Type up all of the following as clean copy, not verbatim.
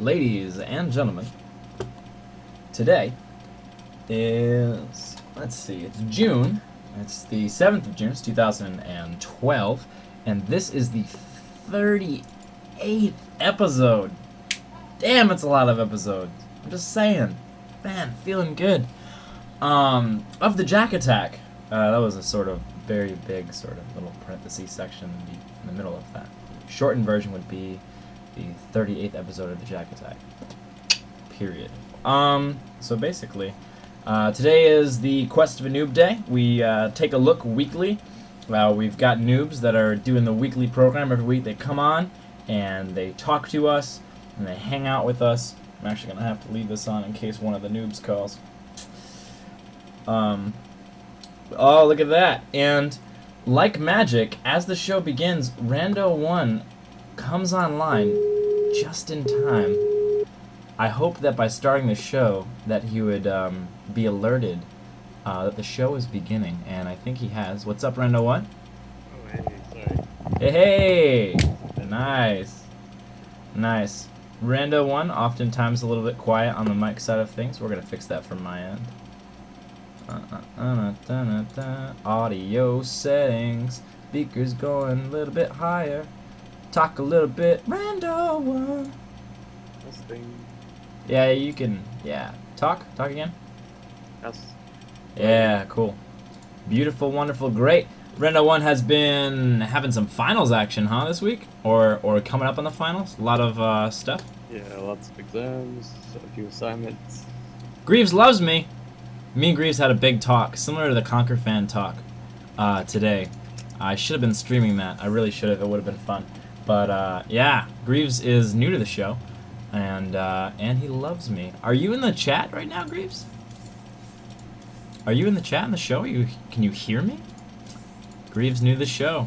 Ladies and gentlemen, today is, let's see, it's June. It's the 7th of June, it's 2012, and this is the 38th episode. Damn, it's a lot of episodes. I'm just saying. Man, feeling good. Of the Jack Attack. That was a sort of very big sort of little parenthesis section in the middle of that. The shortened version would be the 38th episode of the Jack Attack. Period. So basically, today is the Quest of a Noob Day. We take a look weekly. We've got noobs that are doing the weekly program every week. They come on and they talk to us and they hang out with us. I'm actually going to have to leave this on in case one of the noobs calls. Oh, look at that. And like magic, as the show begins, RandoOne comes online just in time. I hope that by starting the show that he would be alerted that the show is beginning, and I think he has. What's up, RandoOne? Oh, hey, sorry. Hey, hey! Nice. Nice. RandoOne, oftentimes a little bit quiet on the mic side of things. We're going to fix that from my end. Audio settings. Speakers going a little bit higher. Talk a little bit. RandoOne. Testing. Yeah, you can. Yeah. Talk again. Yes. Yeah, cool. Beautiful, wonderful, great. RandoOne has been having some finals action, huh, this week? Or coming up on the finals? A lot of stuff? Yeah, lots of exams, a few assignments. Greaves loves me. Me and Greaves had a big talk, similar to the Conquer fan talk today. I should have been streaming that. I really should have. It would have been fun. But yeah, Greaves is new to the show, and he loves me. Are you in the chat right now, Greaves? Are you in the chat in the show? Can you hear me? Greaves new to the show.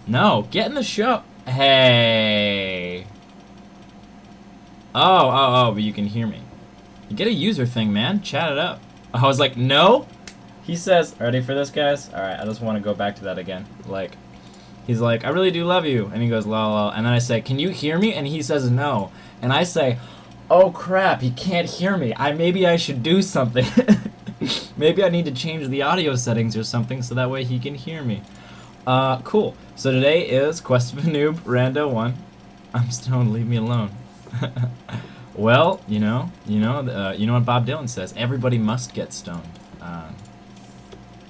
No, get in the show. Hey. Oh, but you can hear me. You get a user thing, man. Chat it up. I was like, no. He says, ready for this, guys? All right, I just want to go back to that again. Like, he's like, I really do love you. And he goes, lol, lol. And then I say, can you hear me? And he says, no. And I say, oh, crap, he can't hear me. Maybe I should do something. Maybe I need to change the audio settings or something so that way he can hear me. Cool. So today is Quest of a Noob, RandoOne. I'm stoned, leave me alone. Well, you know what Bob Dylan says. Everybody must get stoned.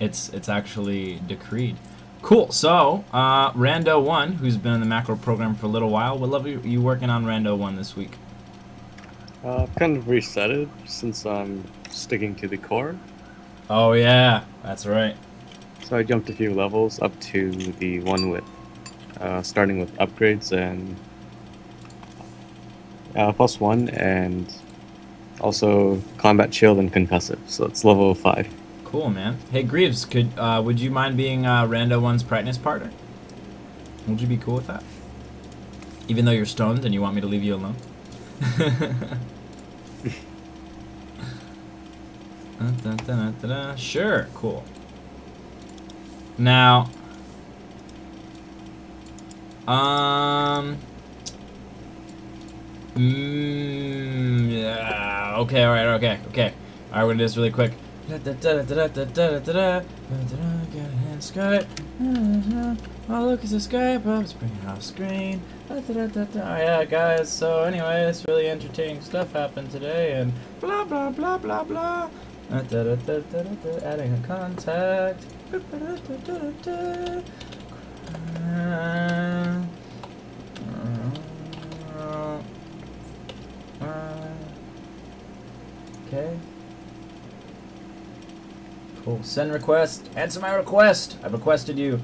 It's actually decreed. Cool. So, RandoOne, who's been in the macro program for a little while, what level are you working on RandoOne this week? I've kind of reset it since I'm sticking to the core. Oh yeah, that's right. So I jumped a few levels up to the one with, starting with upgrades and +1, and also combat shield and concussive. So it's level 5. Cool, man. Hey Greaves, would you mind being RandoOne's practice partner? Would you be cool with that? Even though you're stoned and you want me to leave you alone? Sure, cool. Now, yeah, okay, alright, okay. Alright, we're gonna do this really quick. Oh, look, it's a Skype. Let's bring it off screen. Oh, yeah, guys, so anyway, this really entertaining stuff happened today, and blah, blah, blah, blah, blah. Adding a contact. Okay. Cool. Send request. Answer my request. I've requested you.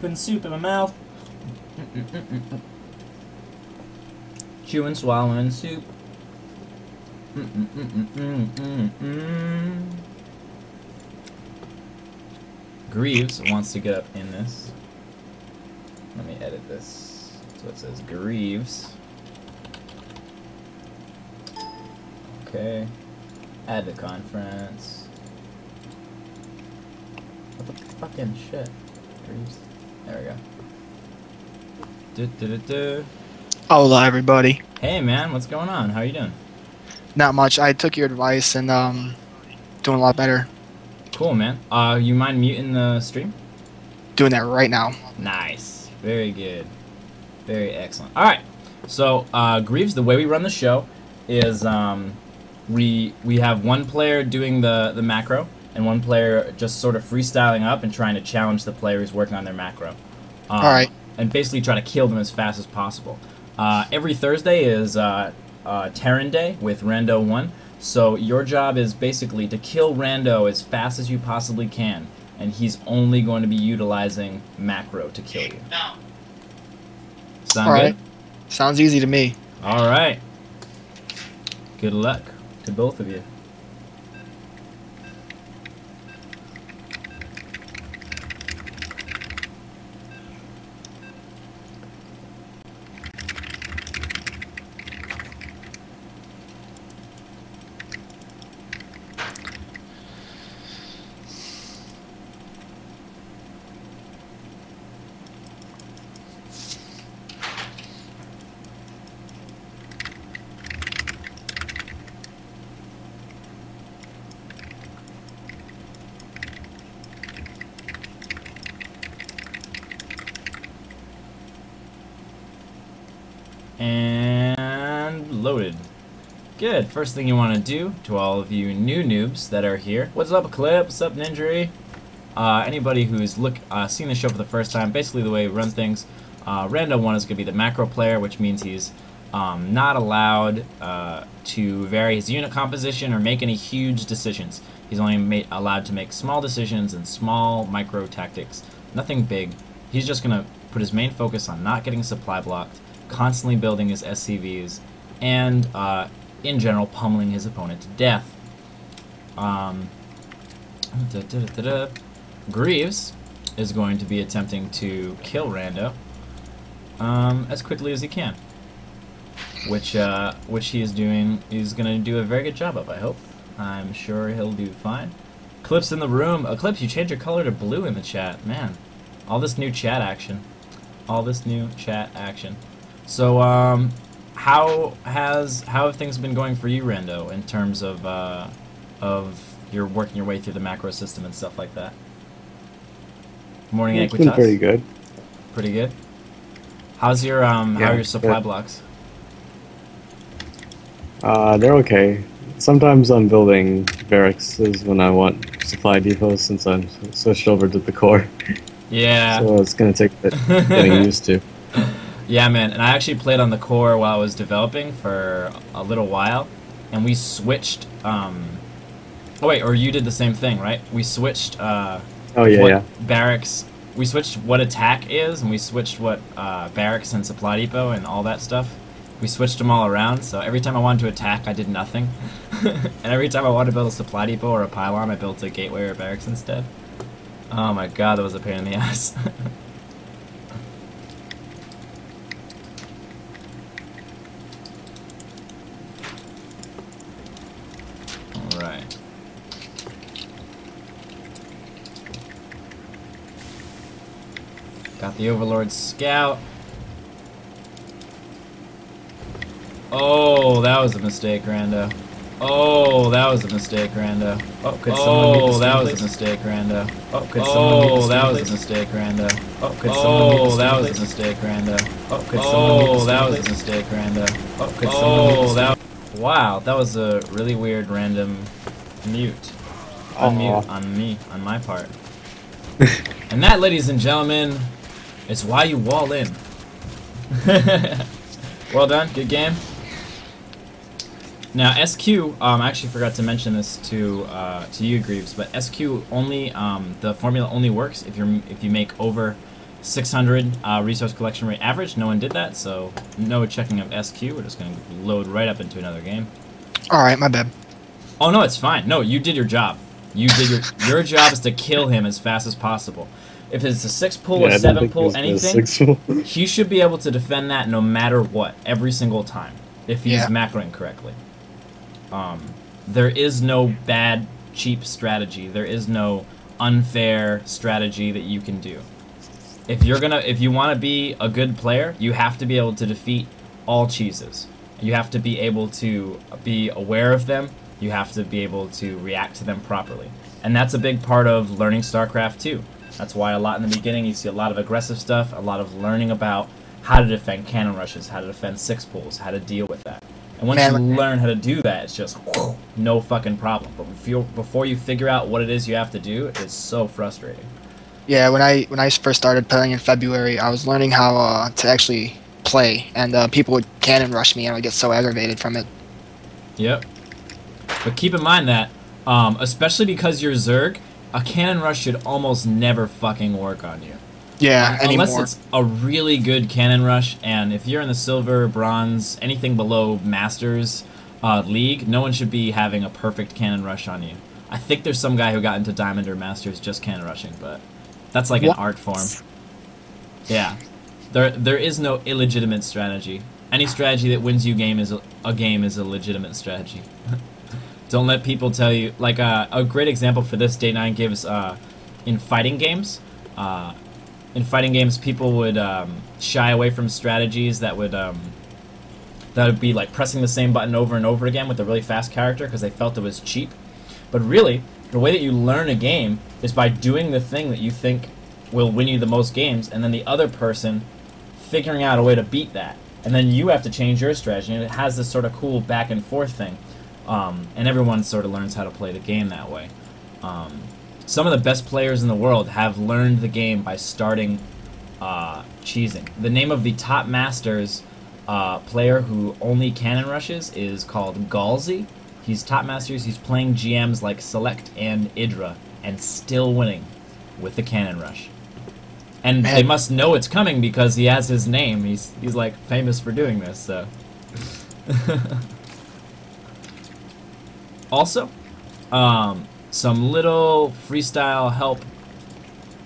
Putting soup in my mouth. Chewing, swallowing soup. Greaves wants to get up in this. Let me edit this so it says Greaves. Okay. Add the conference. What the fucking shit? Greaves. There we go. Hello, everybody. Hey man, what's going on? How are you doing? Not much. I took your advice and doing a lot better. Cool, man. You mind muting the stream? Doing that right now. Nice. Very good. Very excellent. All right. So, Greaves, the way we run the show is we have one player doing the macro and one player just sort of freestyling up and trying to challenge the player who's working on their macro. All right. And basically try to kill them as fast as possible. Every Thursday is Terran Day with RandoOne. So your job is basically to kill Rando as fast as you possibly can, and he's only going to be utilizing macro to kill you. Sound All right. good? Sounds easy to me. All right. Good luck to both of you. And loaded. Good. First thing you want to do, to all of you new noobs that are here, what's up, Eclipse? What's up, Ninjury? Anybody who's seen the show for the first time, basically the way we run things, RandoOne is going to be the macro player, which means he's not allowed to vary his unit composition or make any huge decisions. He's only allowed to make small decisions and small micro tactics. Nothing big. He's just going to put his main focus on not getting supply blocked, constantly building his SCVs, and in general pummeling his opponent to death. Greaves is going to be attempting to kill Rando as quickly as he can, which he is doing. He's going to do a very good job of, I hope. I'm sure he'll do fine. Eclipse in the room. Eclipse, you changed your color to blue in the chat. Man, all this new chat action. All this new chat action. So, how have things been going for you, Rando, in terms of your working your way through the macro system and stuff like that? Morning, It's been pretty good. Pretty good. How's your how are your supply good. blocks? They're okay. Sometimes I'm building barracks when I want supply depots since I'm switched over to the core. Yeah. So it's gonna take a bit getting used to. Yeah, man, and I actually played on the core while I was developing for a little while, and we switched, oh wait, or you did the same thing, right? We switched, barracks, we switched what attack is, and we switched what, barracks and supply depot and all that stuff. We switched them all around, so every time I wanted to attack, I did nothing. And every time I wanted to build a supply depot or a pylon, I built a gateway or a barracks instead. Oh my god, that was a pain in the ass. Alright. Got the Overlord Scout. Oh, that was a mistake, Rando. Oh, that was a mistake, Rando. Oh, could someone mute the stream, that was a mistake, Rando. Oh, could someone mute the stream, that was a mistake, Rando. Oh, could someone mute the stream, that was a mistake, Rando. Oh, could someone mute the stream, that was a mistake, Rando. Oh, could someone mute the stream. Wow, that was a really weird random mute. Unmute on me, on my part. And that, ladies and gentlemen, is why you wall in. Well done, good game. Now SQ, I actually forgot to mention this to you, Greaves, but SQ only, the formula only works if you make over 600 resource collection rate average. No one did that, so no checking of SQ. We're just gonna load right up into another game. All right, my bad. Oh no, it's fine. No, you did your job. You did your job is to kill him as fast as possible. If it's a 6 pull or 7 pull, anything, he should be able to defend that no matter what, every single time, if he's macroing correctly. There is no bad, cheap strategy. There is no unfair strategy that you can do. If you want to be a good player, you have to be able to defeat all cheeses. You have to be able to be aware of them. You have to be able to react to them properly. And that's a big part of learning StarCraft 2. That's why a lot in the beginning you see a lot of aggressive stuff, a lot of learning about how to defend cannon rushes, how to defend six pools, how to deal with that. And once you learn how to do that, it's just no fucking problem. But before you figure out what it is you have to do, it's so frustrating. Yeah, when I first started playing in February, I was learning how to actually play, and people would cannon rush me, and I would get so aggravated from it. Yep. But keep in mind that, especially because you're Zerg, a cannon rush should almost never fucking work on you. Yeah, anymore. Unless it's a really good cannon rush, and if you're in the silver, bronze, anything below Masters League, no one should be having a perfect cannon rush on you. I think there's some guy who got into Diamond or Masters just cannon rushing, but that's like an art form. Yeah. There is no illegitimate strategy. Any strategy that wins you a game is a legitimate strategy. Don't let people tell you, like a great example for this Day9 gives in fighting games. In fighting games, people would shy away from strategies that would be like pressing the same button over and over again with a really fast character because they felt it was cheap. But really, the way that you learn a game is by doing the thing that you think will win you the most games, and then the other person figuring out a way to beat that. And then you have to change your strategy, and it has this sort of cool back and forth thing. And everyone sort of learns how to play the game that way. Some of the best players in the world have learned the game by starting cheesing. The name of the top Masters player who only cannon rushes is called Galsy. He's top Masters, he's playing GMs like Select and Idra, and still winning with the cannon rush. And they must know it's coming because he has his name. He's like famous for doing this, so. Also, some little freestyle help.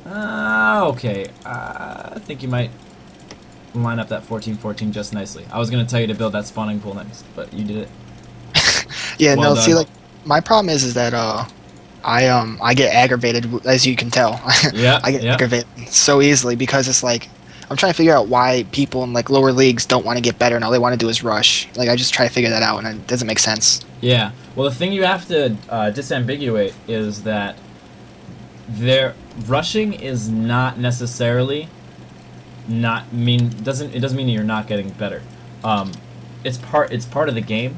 Okay, I think you might line up that 14-14 just nicely. I was gonna tell you to build that spawning pool next, but you did it. Yeah, Well no, done. see, like, my problem is that I get aggravated, as you can tell. Yeah, I get aggravated so easily because it's like I'm trying to figure out why people in like lower leagues don't want to get better and all they want to do is rush. Like I just try to figure that out and it doesn't make sense. Yeah. Well, the thing you have to disambiguate is that rushing is not necessarily doesn't mean you're not getting better. It's part of the game.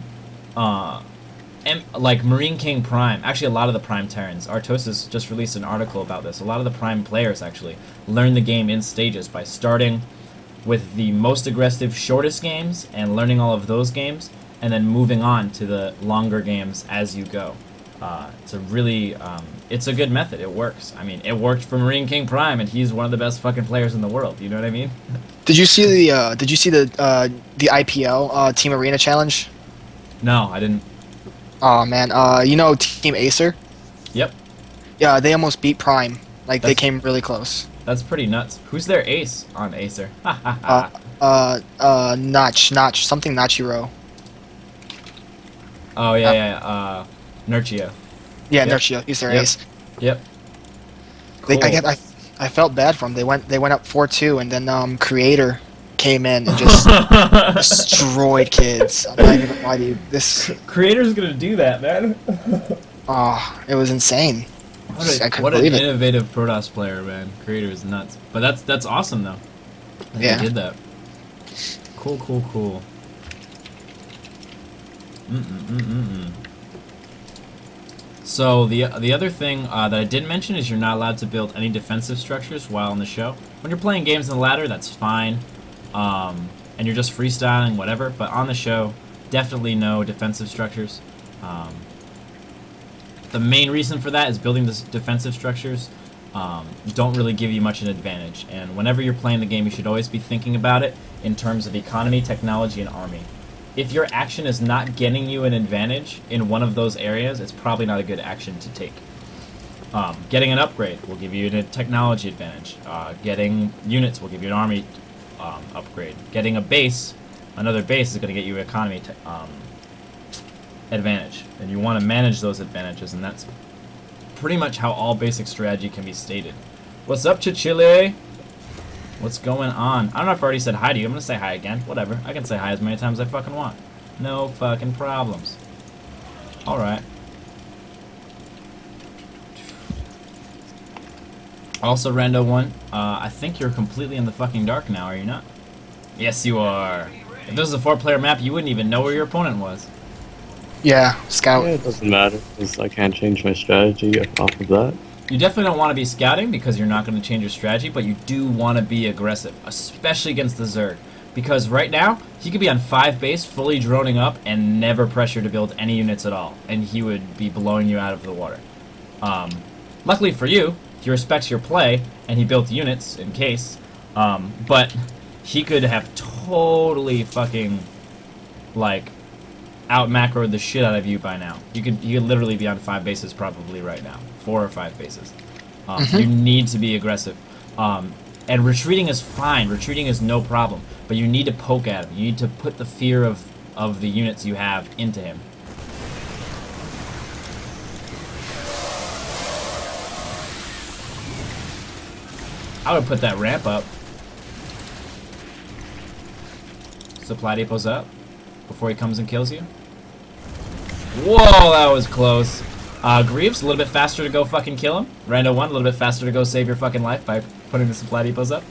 And like Marine King Prime, actually a lot of the Prime Terrans, Artosis just released an article about this. A lot of the Prime players actually learn the game in stages by starting with the most aggressive, shortest games and learning all of those games, and then moving on to the longer games as you go. It's a really, it's a good method. It works. I mean, it worked for Marine King Prime, and he's one of the best fucking players in the world. You know what I mean? Did you see the IPL Team Arena Challenge? No, I didn't. Oh man, you know Team Acer? Yep. Yeah, they almost beat Prime. Like they came really close. That's pretty nuts. Who's their ace on Acer? Notch, something Nachiro. Oh yeah, Nurchio. Yeah, Yep. Nurchio. He's their ace. Yep. Cool. I felt bad for them. They went up 4-2, and then Creator came in and just destroyed kids. I'm not even gonna lie to you. This Creator's gonna do that, man. it was insane. I couldn't What an believe it. innovative Protoss player, man. Creator is nuts. But that's awesome though. That Yeah. They did that. Cool. So the other thing that I didn't mention is you're not allowed to build any defensive structures while on the show. When you're playing games in the ladder, that's fine. And you're just freestyling, whatever. But on the show, definitely no defensive structures. The main reason for that is building the defensive structures don't really give you much an advantage. And whenever you're playing the game, you should always be thinking about it in terms of economy, technology, and army. If your action is not getting you an advantage in one of those areas, it's probably not a good action to take. Getting an upgrade will give you a technology advantage. Getting units will give you an army upgrade. Getting a base, another base, is going to get you economy advantage. And you want to manage those advantages, and that's pretty much how all basic strategy can be stated. What's up, Chichile? What's going on? I don't know if I already said hi to you. I'm gonna say hi again. Whatever. I can say hi as many times as I fucking want. No fucking problems. Alright. Also, RandoOne, I think you're completely in the fucking dark now, are you not? Yes, you are. If this was a 4-player map, you wouldn't even know where your opponent was. Yeah, scout. Yeah, it doesn't matter because I can't change my strategy off of that. You definitely don't want to be scouting because you're not going to change your strategy, but you do want to be aggressive, especially against the Zerg. Because right now, he could be on 5 base, fully droning up, and never pressure to build any units at all. And he would be blowing you out of the water. Luckily for you, he respects your play, and he built units in case. But he could have totally fucking, like, out-macroed the shit out of you by now. You could literally be on 5 bases probably right now. 4 or 5 bases. You need to be aggressive. And retreating is fine. Retreating is no problem. But you need to poke at him. You need to put the fear of the units you have into him. I would put that ramp up. Supply depots up before he comes and kills you. Whoa, that was close. Greaves, a little bit faster to go fucking kill him. RandoOne, a little bit faster to go save your fucking life by putting the supply depots up.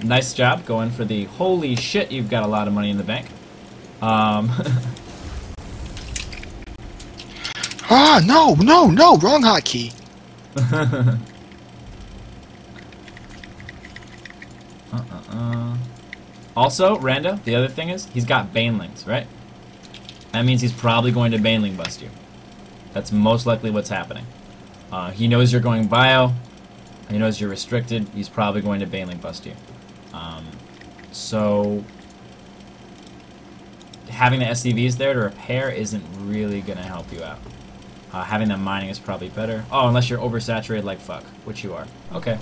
Nice job going for the holy shit, you've got a lot of money in the bank. No, wrong hotkey. Also, Rando, the other thing is, he's got banelings, right? That means he's probably going to baneling bust you. That's most likely what's happening. He knows you're going bio. He knows you're restricted. He's probably going to baneling bust you. So having the SCVs there to repair isn't really going to help you out. Having them mining is probably better. Oh, unless you're oversaturated like fuck, which you are. Okay.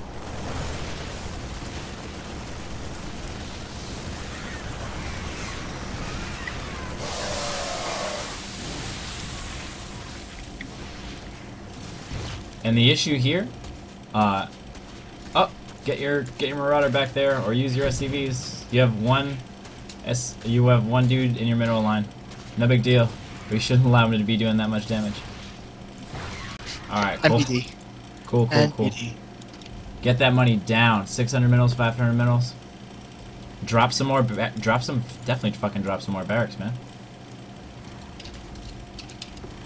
And the issue here, get your Marauder back there, or use your SCVs. You have one dude in your mineral line. No big deal. We shouldn't allow him to be doing that much damage. All right, cool. MPD. Cool. Get that money down. 600 minerals, 500 minerals. Drop some more. Definitely fucking drop some more barracks, man.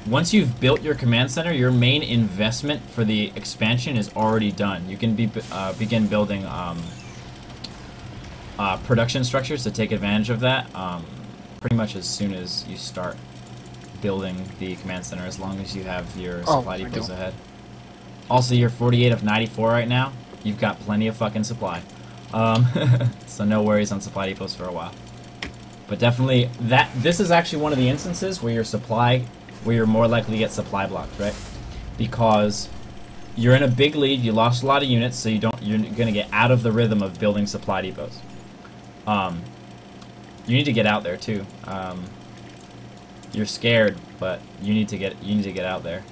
Once you've built your command center, your main investment for the expansion is already done. You can begin building production structures to take advantage of that pretty much as soon as you start building the command center, as long as you have your supply depots ahead. Also, you're 48 of 94 right now. You've got plenty of fucking supply. So no worries on supply depots for a while. But definitely, this is actually one of the instances where you're more likely to get supply blocked, right? Because you're in a big lead, you lost a lot of units, so you're gonna get out of the rhythm of building supply depots. You need to get out there too. You're scared, but you need to get out there.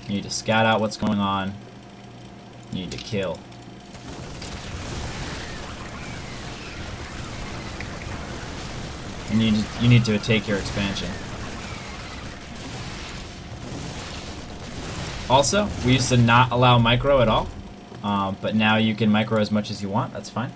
You need to scout out what's going on. You need to kill. And you need to take your expansion. Also, we used to not allow micro at all, but now you can micro as much as you want. That's fine.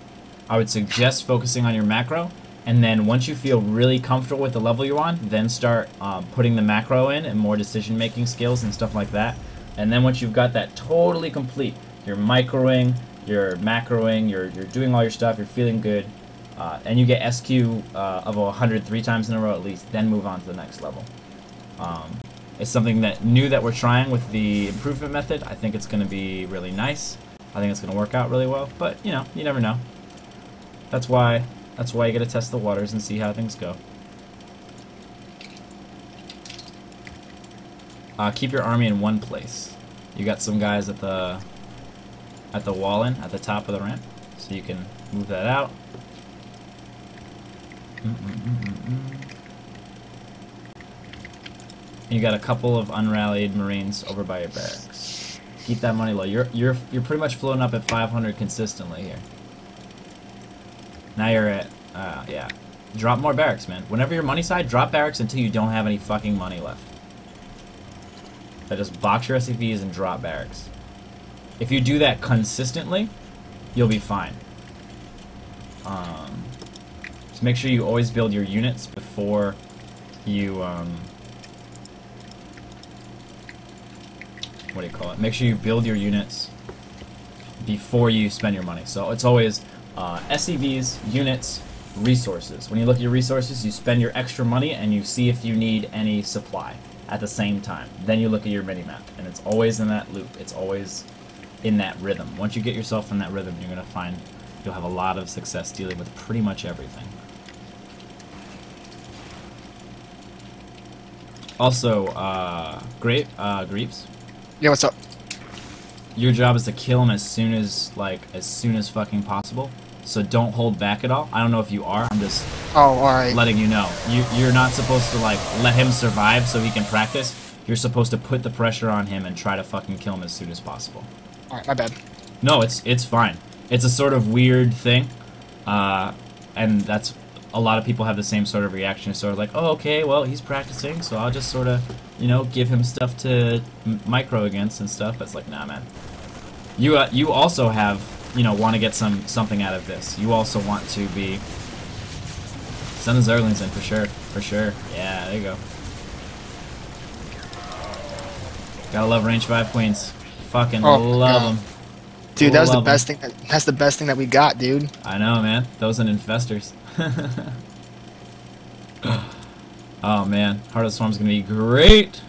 I would suggest focusing on your macro, and then once you feel really comfortable with the level you're on, then start putting the macro in and more decision-making skills and stuff like that. And then once you've got that totally complete, you're microing, you're macroing, you're doing all your stuff, you're feeling good, and you get SQ of 100 3 times in a row at least, then move on to the next level. It's something new that we're trying with the improvement method. I think it's going to be really nice. I think it's going to work out really well, but you know, you never know. That's why you got to test the waters and see how things go. Keep your army in one place. You got some guys at the wall-in at the top of the ramp, so you can move that out. You got a couple of unrallied Marines over by your barracks. Keep that money low. You're pretty much floating up at 500 consistently here. Now you're at yeah. Drop more barracks, man. Whenever you're money side, drop barracks until you don't have any fucking money left. So just box your SCVs and drop barracks. If you do that consistently, you'll be fine. Just make sure you always build your units before you what do you call it? Make sure you build your units before you spend your money. So it's always SCVs, units, resources. When you look at your resources, you spend your extra money and you see if you need any supply at the same time. Then you look at your minimap, and it's always in that loop. It's always in that rhythm. Once you get yourself in that rhythm, you're gonna find you'll have a lot of success dealing with pretty much everything. Also, Greeps. Yeah, what's up? Your job is to kill him as soon as fucking possible. So don't hold back at all. I don't know if you are. I'm just letting you know. You're not supposed to like let him survive so he can practice. You're supposed to put the pressure on him and try to fucking kill him as soon as possible. All right, my bad. No, it's fine. It's a sort of weird thing, and that's a lot of people have the same sort of reaction. It's sort of like, oh, okay, well, he's practicing, so I'll just sort of, you know, give him stuff to micro against and stuff. But it's like, nah, man. You also have, you know, want to get something out of this. You also want to be send the Zerglings in for sure. Yeah, there you go. Gotta love range 5 queens. Fucking love them. Dude, that was the best thing. That's the best thing that we got, dude. I know, man. Those and infestors. Oh man, Heart of the Swarm's gonna be great.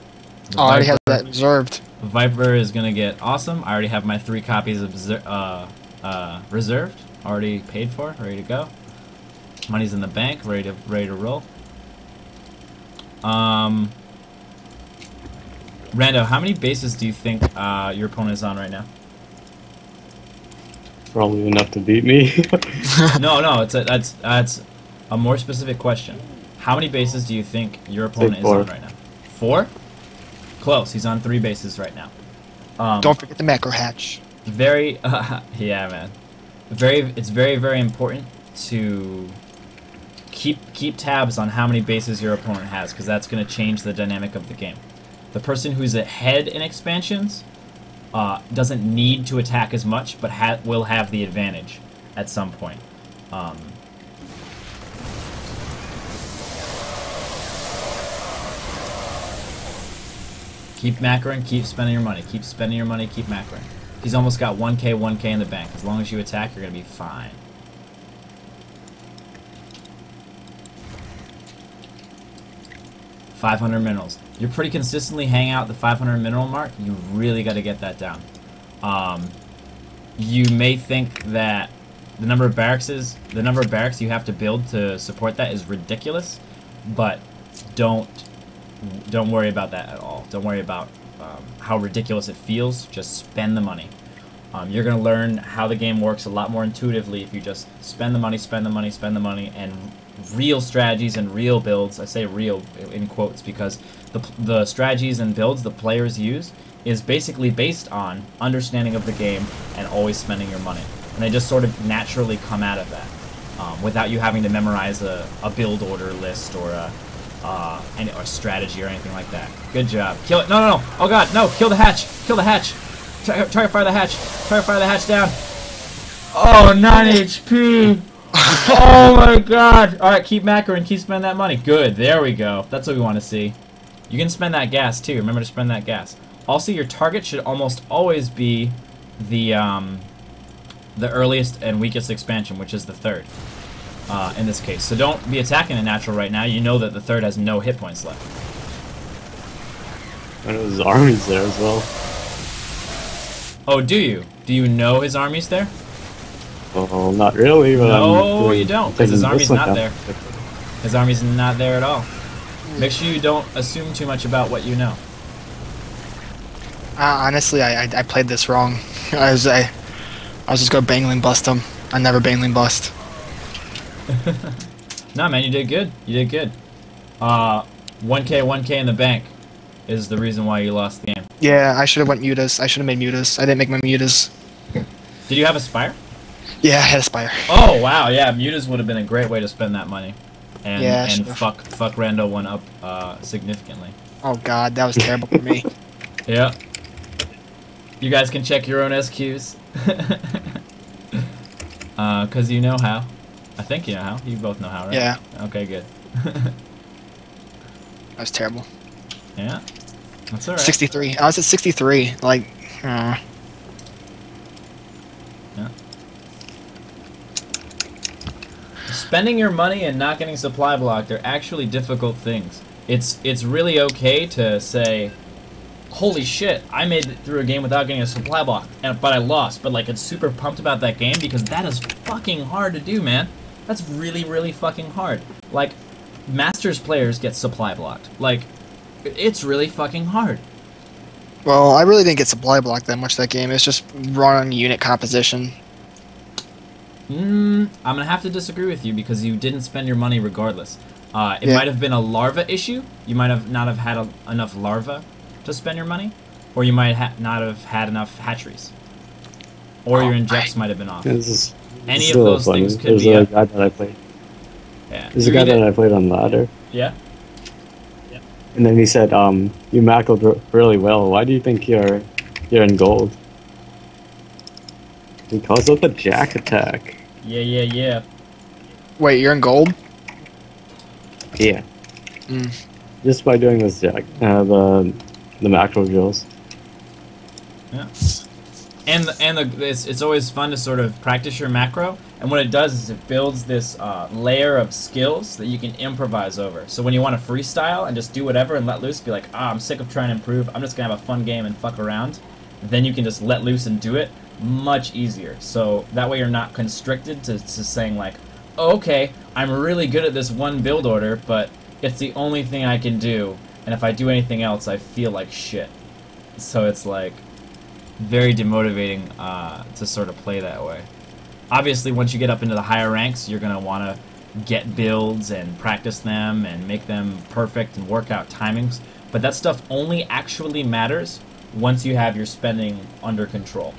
I already have that reserved. Viper is gonna get awesome. I already have my 3 copies of reserved, already paid for, ready to go. Money's in the bank, ready to roll. Rando, how many bases do you think your opponent is on right now? Probably enough to beat me. No, that's a more specific question. How many bases do you think your opponent is on right now? 4? Close. He's on 3 bases right now. Don't forget the macro hatch. Very, yeah, man. It's very important to keep tabs on how many bases your opponent has, because that's going to change the dynamic of the game. The person who's ahead in expansions doesn't need to attack as much, but will have the advantage at some point. Keep macroing, keep spending your money, keep spending your money, keep macroing. He's almost got 1k in the bank. As long as you attack, you're going to be fine. $500 minerals. You're pretty consistently hanging out the 500 mineral mark. You really got to get that down. You may think that the number of barracks you have to build to support that is ridiculous, but don't worry about that at all. Don't worry about how ridiculous it feels. Just spend the money. You're going to learn how the game works a lot more intuitively if you just spend the money, and real strategies and real builds. I say real in quotes because the strategies and builds the players use is basically based on understanding of the game and always spending your money. And they just sort of naturally come out of that without you having to memorize a build order list or a strategy or anything like that. Good job. Kill it. No. Oh god, no. Kill the hatch. Kill the hatch. Try to fire the hatch. Try to fire the hatch down. Oh, 9 HP. Oh my god. Alright, keep macroing. Keep spending that money. Good. There we go. That's what we want to see. You can spend that gas too. Remember to spend that gas. Also, your target should almost always be the earliest and weakest expansion, which is the 3rd. In this case. So don't be attacking the natural right now. You know that the 3rd has no hit points left. And his army's there as well. Oh, do you? Do you know his army's there? Well, not really, but no, you don't, because his army's not there. His army's not there at all. Make sure you don't assume too much about what you know. Honestly, I played this wrong. I was just gonna Bangling bust him. I never Bangling bust. No, man, you did good. You did good. 1k in the bank is the reason why you lost the game. Yeah, I should have went mutas. I should have made mutas. I didn't make my mutas. Did you have a Spire? Yeah, I had a Spire. Oh wow, yeah, mutas would have been a great way to spend that money, and Yeah, and should've. fuck RandoOne up significantly. Oh god, that was terrible for me. Yeah. You guys can check your own SQs. Cause you know how. I think you know how. You both know how, right? Yeah, Okay, good. that was terrible. Yeah. That's alright. 63. I was at 63. Like, Yeah. Spending your money and not getting supply blocked are actually difficult things. It's really okay to say, holy shit, I made it through a game without getting a supply block, but I lost. But like, it's super pumped about that game because that is fucking hard to do, man. That's really, really fucking hard. Like, Masters players get supply blocked. Like, it's really fucking hard. well, I really didn't get supply blocked that much that game. It's just wrong unit composition. I'm gonna have to disagree with you because you didn't spend your money regardless. It Yeah. might have been a larva issue. You might have not have had enough larva to spend your money, or you might not have had enough hatcheries, or your injects might have been off. This is Any of still those funny. things could There's be a a, guy that I played. yeah. There's a guy that I played on ladder, Yeah. and then he said, "You mackled really well. Why do you think you're in gold?" Because of the jack attack. Yeah. Wait, you're in gold? Yeah. Mm. Just by doing this jack, the macro drills. Yeah. And it's always fun to sort of practice your macro, and what it does is it builds this layer of skills that you can improvise over. So when you want to freestyle and just do whatever and let loose, be like, I'm sick of trying to improve, I'm just gonna have a fun game and fuck around, then you can just let loose and do it much easier. So that way you're not constricted to saying like, oh, okay, I'm really good at this one build order, but it's the only thing I can do, and if I do anything else, I feel like shit. So it's like very demotivating to sort of play that way. Obviously, once you get up into the higher ranks, you're gonna want to get builds and practice them and make them perfect and work out timings, but that stuff only actually matters once you have your spending under control.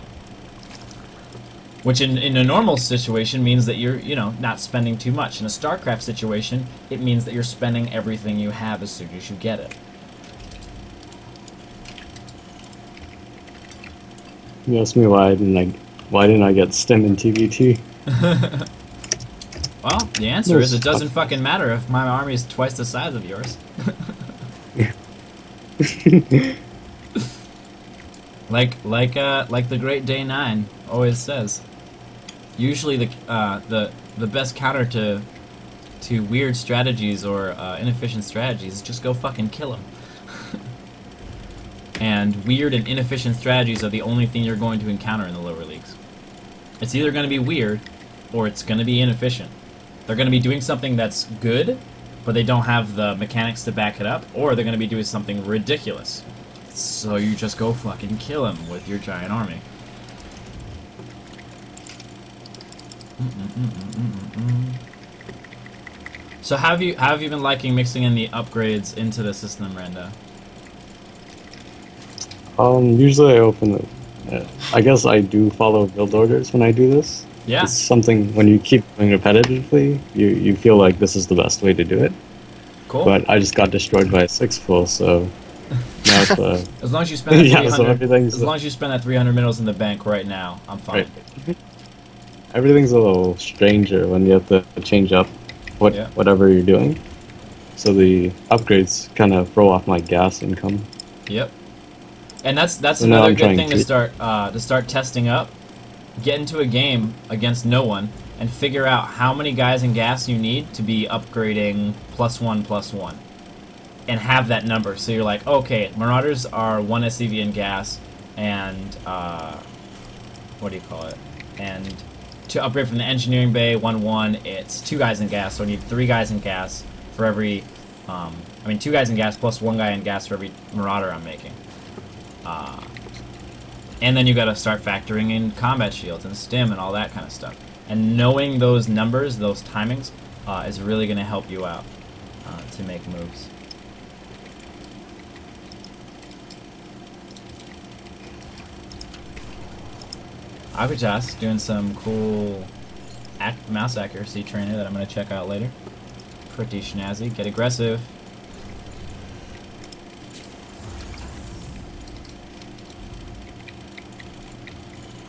Which in a normal situation means that you're, not spending too much. In a StarCraft situation, it means that you're spending everything you have as soon as you get it. You asked me why didn't I get STEM in TVT? Well, the answer is it doesn't fucking matter if my army is twice the size of yours. like the great Day 9 always says. Usually the best counter to weird strategies or inefficient strategies is just go fucking kill them. And weird and inefficient strategies are the only thing you're going to encounter in the lower leagues. It's either going to be weird or it's going to be inefficient. They're going to be doing something that's good, but they don't have the mechanics to back it up, or they're going to be doing something ridiculous. So you just go fucking kill them with your giant army. So how have you been liking mixing in the upgrades into the system, Randa? Usually I open it. I guess I do follow build orders when I do this. Yeah. It's something, when you keep doing repetitively, you feel like this is the best way to do it. Cool. But I just got destroyed by a 6-full, so now it's, as long as you spend that yeah, 300, so everything's as long as you spend that 300 middles in the bank right now, I'm fine. right. Everything's a little stranger when you have to change up whatever you're doing. So the upgrades kind of throw off my gas income. Yep. And that's So now another I'm good trying thing to start testing up. Get into a game against no one and figure out how many guys in gas you need to be upgrading +1/+1, and have that number. So you're like, okay, Marauders are 1 SCV in gas, and what do you call it? And to upgrade from the engineering bay 1/1, it's 2 guys in gas. So I need 3 guys in gas for every. 2 guys in gas plus 1 guy in gas for every Marauder I'm making. And then you got to start factoring in combat shields and stim and all that kind of stuff. And knowing those numbers, those timings, is really going to help you out to make moves. Akutas doing some cool mouse accuracy training that I'm going to check out later. Pretty snazzy. Get aggressive.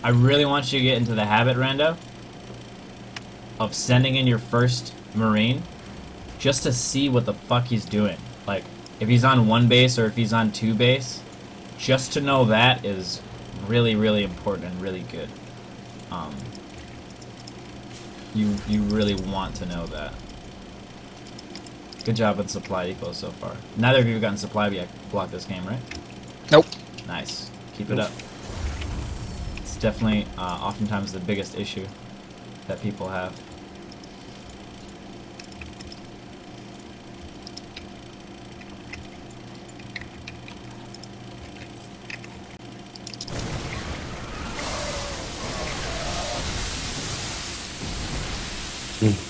I really want you to get into the habit, Rando, of sending in your first Marine just to see what the fuck he's doing. Like, if he's on 1 base or if he's on 2 base, just to know that is really, really important and really good. You really want to know that. Good job on supply equals so far. Neither of you have gotten supply block this game, right? Nope. Nice. Keep it up. It's definitely oftentimes the biggest issue that people have.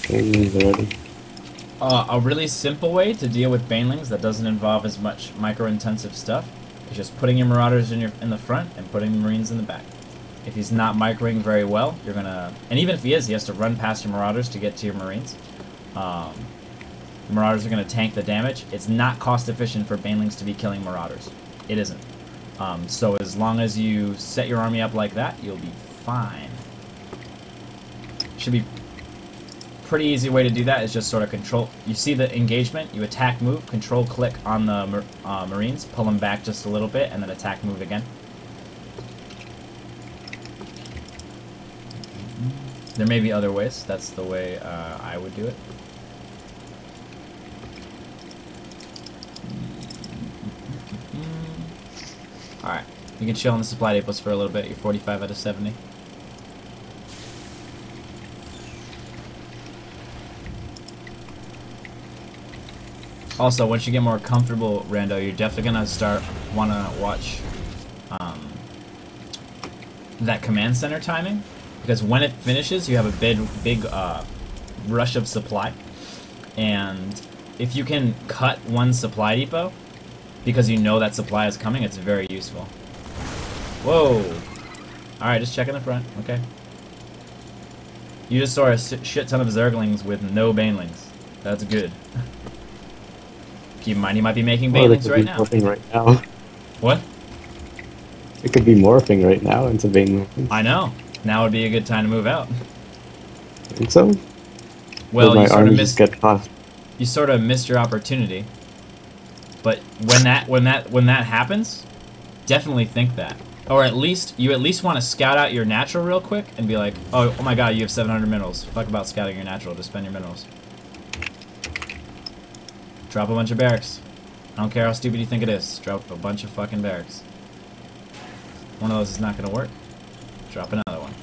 Already. A really simple way to deal with banelings that doesn't involve as much micro-intensive stuff is just putting your marauders in the front and putting the marines in the back. If he's not microing very well, you're gonna, and even if he is, he has to run past your marauders to get to your marines. Marauders are gonna tank the damage. It's not cost efficient for banelings to be killing marauders. It isn't. So as long as you set your army up like that, you'll be fine. Should be pretty easy way to do that is just sort of control. You see the engagement, you attack move, control click on the marines, pull them back just a little bit, and then attack move again. There may be other ways. That's the way I would do it. Alright, you can chill on the supply depots for a little bit. You're 45 out of 70. Also, once you get more comfortable, Rando, you're definitely gonna wanna watch that command center timing, because when it finishes, you have a big rush of supply, and if you can cut one supply depot because you know that supply is coming, it's very useful. Whoa! All right, just checking the front. Okay. You just saw a shit ton of Zerglings with no banelings. That's good. Keep in mind, he might be making banelings right now. Morphing right now. What? It could be morphing right now into banelings. I know. Now would be a good time to move out. Think so? Well, my you sort of army missed. just get tossed. You sort of missed your opportunity. But when that happens, definitely think that. Or at least want to scout out your natural real quick and be like, oh my god, you have 700 minerals. Fuck about scouting your natural, just spend your minerals. Drop a bunch of barracks. I don't care how stupid you think it is. Drop a bunch of fucking barracks. One of those is not gonna work. Drop another one.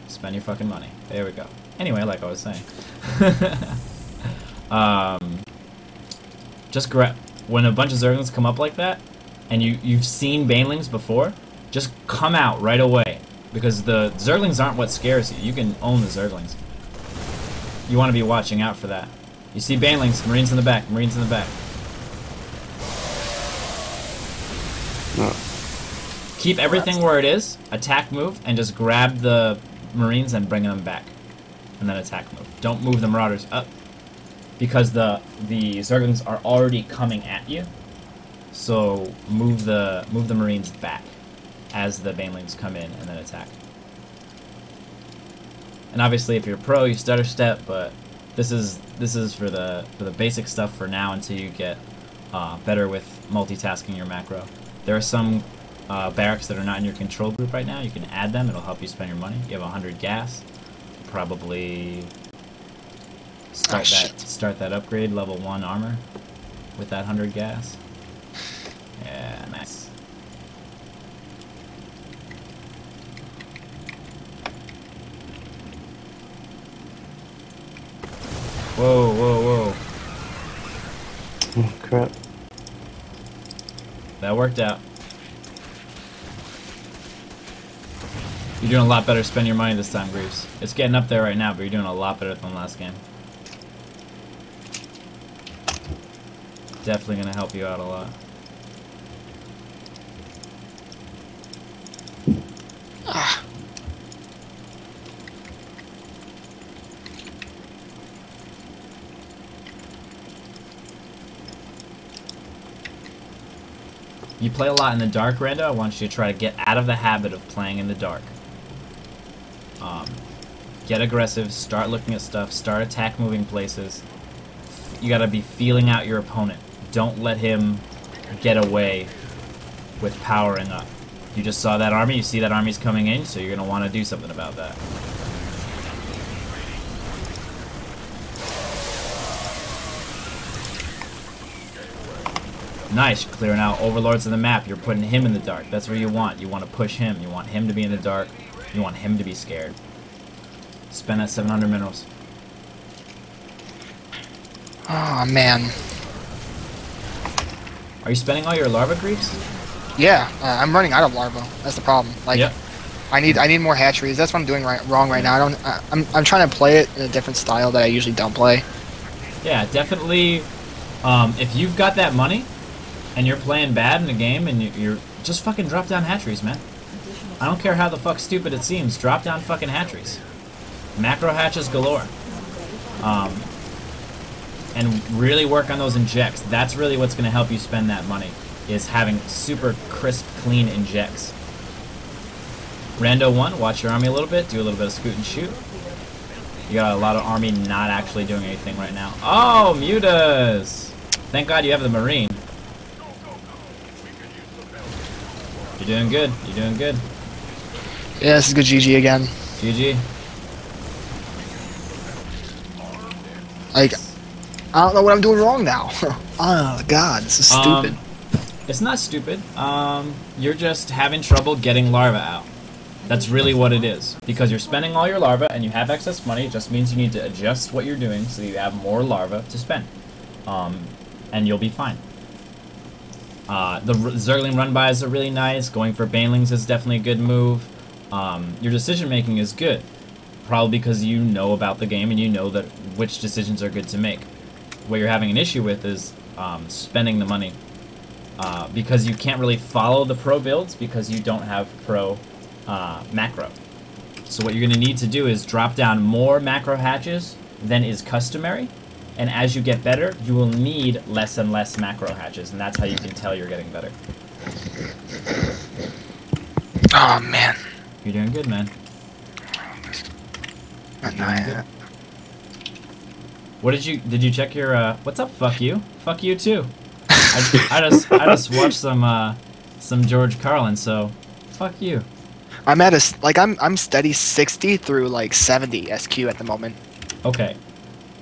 Spend your fucking money. There we go. Anyway, like I was saying. Just grab, when a bunch of Zerglings come up like that, and you've seen banelings before, just come out right away. Because the Zerglings aren't what scares you. You can own the Zerglings. You want to be watching out for that. You see banelings, marines in the back, marines in the back. No. Keep everything where it is, attack move, and just grab the marines and bring them back. And then attack move. Don't move the marauders up, because the Zerglings are already coming at you. So move the marines back as the banelings come in and then attack. And obviously if you're pro, you stutter step, but this is for the basic stuff for now until you get better with multitasking your macro. There are some barracks that are not in your control group right now. You can add them. It'll help you spend your money. You have 100 gas. Probably start that upgrade, level 1 armor with that 100 gas. Yeah, nice. Whoa, whoa, whoa. Oh, crap. That worked out. You're doing a lot better spending your money this time, Greaves. It's getting up there right now, but you're doing a lot better than last game. Definitely gonna help you out a lot. You play a lot in the dark, Rando. I want you to try to get out of the habit of playing in the dark. Get aggressive, start looking at stuff, start attack moving places. You gotta be feeling out your opponent. Don't let him get away with powering up. You just saw that army, you see that army's coming in, so you're gonna want to do something about that. Nice, clearing out overlords of the map. You're putting him in the dark. That's what you want. You want to push him. You want him to be in the dark. You want him to be scared. Spend that 700 minerals. Oh man. Are you spending all your larva creeps? Yeah, I'm running out of larva. That's the problem. Like, yep. I need more hatcheries. That's what I'm doing wrong right now. I'm trying to play it in a different style that I usually don't play. Yeah, definitely. If you've got that money and you're playing bad in the game and you're just fucking drop down hatcheries, man. I don't care how the fuck stupid it seems. Drop down fucking hatcheries. Macro hatches galore. And really work on those injects. That's really what's going to help you spend that money, is having super crisp, clean injects. RandoOne, watch your army a little bit. Do a little bit of scoot and shoot. You got a lot of army not actually doing anything right now. Oh, Mutas! Thank God you have the Marine. You're doing good. You're doing good. Yeah, this is good GG again. GG. Like, I don't know what I'm doing wrong now. Oh god, this is stupid. It's not stupid. You're just having trouble getting larva out. That's really what it is. Because you're spending all your larva and you have excess money, it just means you need to adjust what you're doing so you have more larva to spend. And you'll be fine. The Zergling run-bys are really nice. Going for Banelings is definitely a good move. Your decision-making is good. Probably because you know about the game and you know that which decisions are good to make. What you're having an issue with is spending the money. Because you can't really follow the pro builds because you don't have pro macro. So what you're going to need to do is drop down more macro hatches than is customary. And as you get better, you will need less and less macro hatches. And that's how you can tell you're getting better. Oh man. You're doing good, man. What did you check your what's up? Fuck you too. I just watched some George Carlin, so fuck you. I'm at I'm steady 60 through like 70 SQ at the moment. Okay.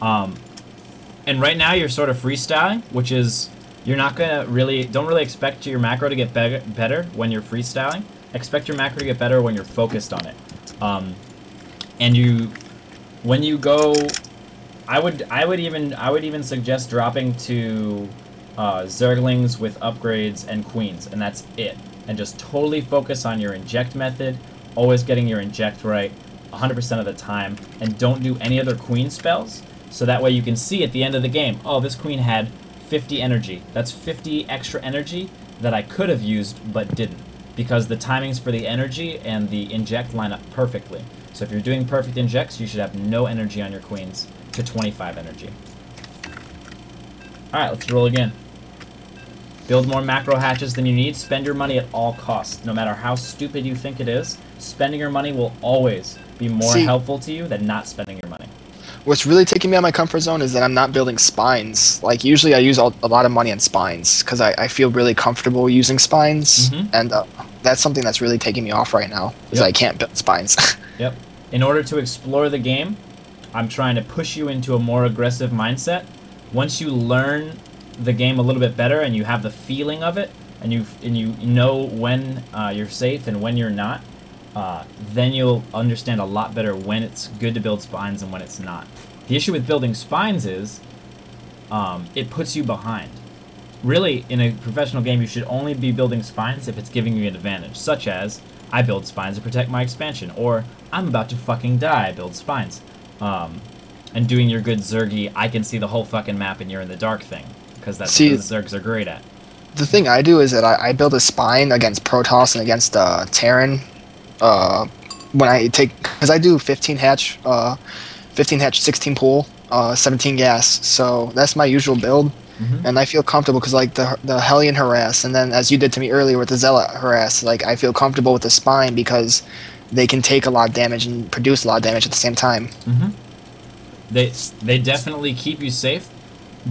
And right now you're sort of freestyling, which is you're not gonna don't really expect your macro to get better when you're freestyling. Expect your macro to get better when you're focused on it. And when you go, I would even suggest dropping to Zerglings with upgrades and queens, and that's it. And just totally focus on your inject method, always getting your inject right 100% of the time, and don't do any other queen spells, so that way you can see at the end of the game, oh, this queen had 50 energy. That's 50 extra energy that I could have used but didn't, because the timings for the energy and the inject line up perfectly. So if you're doing perfect injects, you should have no energy on your queens to 25 energy. Alright, let's roll again. Build more macro hatches than you need. Spend your money at all costs. No matter how stupid you think it is, spending your money will always be more helpful to you than not spending your money. What's really taking me out of my comfort zone is that I'm not building spines. Like, usually I use a lot of money on spines, because I feel really comfortable using spines, and that's something that's really taking me off right now, is I can't build spines. Yep. In order to explore the game, I'm trying to push you into a more aggressive mindset. Once you learn the game a little bit better and you have the feeling of it, and you know when you're safe and when you're not, then you'll understand a lot better when it's good to build spines and when it's not. The issue with building spines is it puts you behind. Really, in a professional game, you should only be building spines if it's giving you an advantage, such as, I build spines to protect my expansion, or I'm about to fucking die, I build spines. And doing your good Zergy, I can see the whole fucking map and you're in the dark thing, because that's what the Zergs are great at. The thing I do is that I build a spine against Protoss and against Terran. When I take, because I do 15 hatch, 16 pool, 17 gas, so that's my usual build. and I feel comfortable because like the Hellion harass, and then as you did to me earlier with the Zealot harass, like I feel comfortable with the Spine because they can take a lot of damage and produce a lot of damage at the same time. They definitely keep you safe,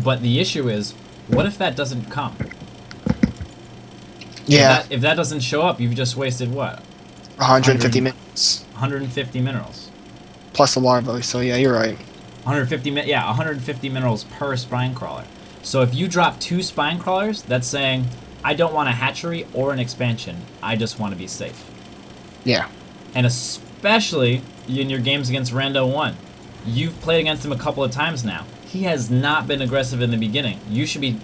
but the issue is, what if that doesn't come? Yeah. If that doesn't show up, you've just wasted what? 150 minerals. 150 minerals. Plus the larva, so yeah, you're right. 150 minerals per spine crawler. So if you drop 2 spine crawlers, that's saying, I don't want a hatchery or an expansion. I just want to be safe. Yeah. And especially in your games against RandoOne. You've played against him a couple of times now. He has not been aggressive in the beginning. You should be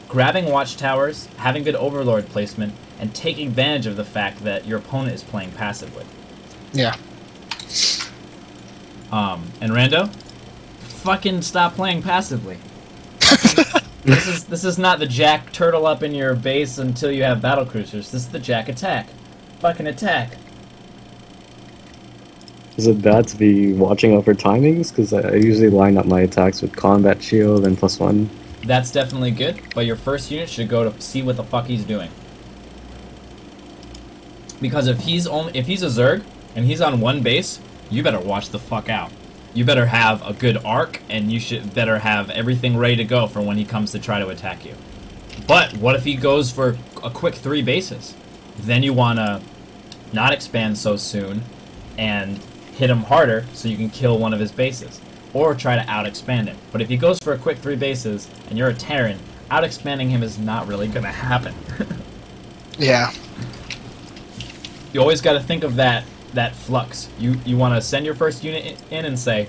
grabbing watchtowers, having good overlord placement, and taking advantage of the fact that your opponent is playing passively. Yeah. And Rando, fucking stop playing passively. This is not the Jack turtle up in your base until you have battle cruisers. This is the Jack attack. Fucking attack. Is it bad to be watching out for timings? Because I usually line up my attacks with combat shield and +1. That's definitely good, but your first unit should go to see what the fuck he's doing. Because if he's a Zerg and he's on one base, you better watch the fuck out. You better have a good arc, and you should better have everything ready to go for when he comes to try to attack you. But what if he goes for a quick 3 bases? Then you want to not expand so soon and hit him harder so you can kill one of his bases. Or try to out-expand him. But if he goes for a quick 3 bases and you're a Terran, out-expanding him is not really going to happen. Yeah. You always got to think of that flux. You want to send your first unit in and say,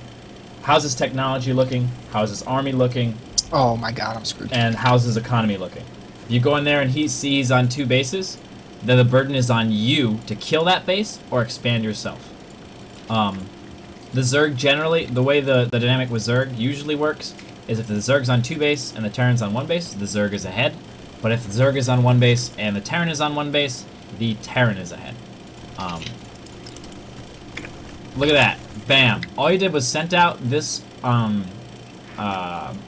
how's his technology looking? How's his army looking? Oh my god, I'm screwed. And how's his economy looking? You go in there and he sees on 2 bases, then the burden is on you to kill that base or expand yourself. The Zerg generally, the way the dynamic with Zerg usually works is if the Zerg's on 2 base and the Terran's on 1 base, the Zerg is ahead. But if the Zerg is on 1 base and the Terran is on 1 base, the Terran is ahead. Look at that. Bam. All you did was sent out this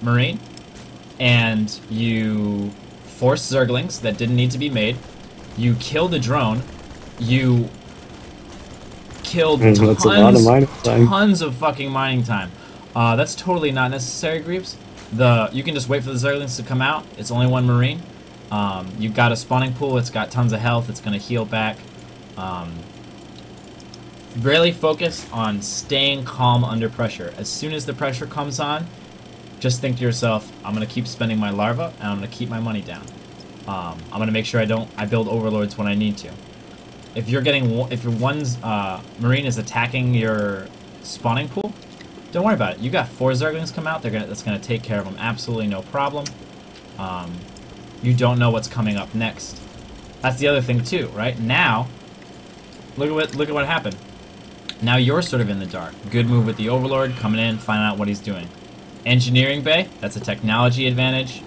Marine, and you forced Zerglings that didn't need to be made. You killed a drone. You killed tons of fucking mining time. That's totally not necessary, Greaves. You can just wait for the Zerglings to come out. It's only 1 Marine. You've got a spawning pool. It's got tons of health. It's going to heal back. Really focus on staying calm under pressure. As soon as the pressure comes on, just think to yourself, I'm going to keep spending my larva, and I'm going to keep my money down. I'm going to make sure I build overlords when I need to. If your one's Marine is attacking your spawning pool, don't worry about it. You got 4 Zerglings come out. That's gonna take care of them. Absolutely no problem. You don't know what's coming up next. That's the other thing too, right? Now, look at what happened. Now you're sort of in the dark. Good move with the Overlord, coming in, finding out what he's doing. Engineering bay. That's a technology advantage.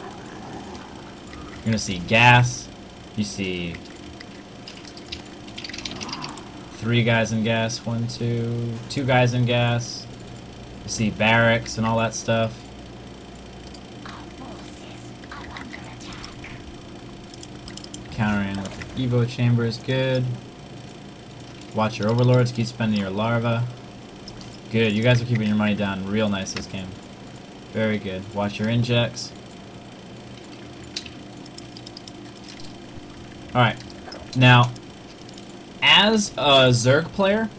You're gonna see gas. You see 3 guys in gas, 1, 2, 2 guys in gas. You see barracks and all that stuff. Countering with the Evo chamber is good. Watch your overlords, keep spending your larva. Good, you guys are keeping your money down real nice this game. Very good. Watch your injects. Alright, now, as a Zerg player,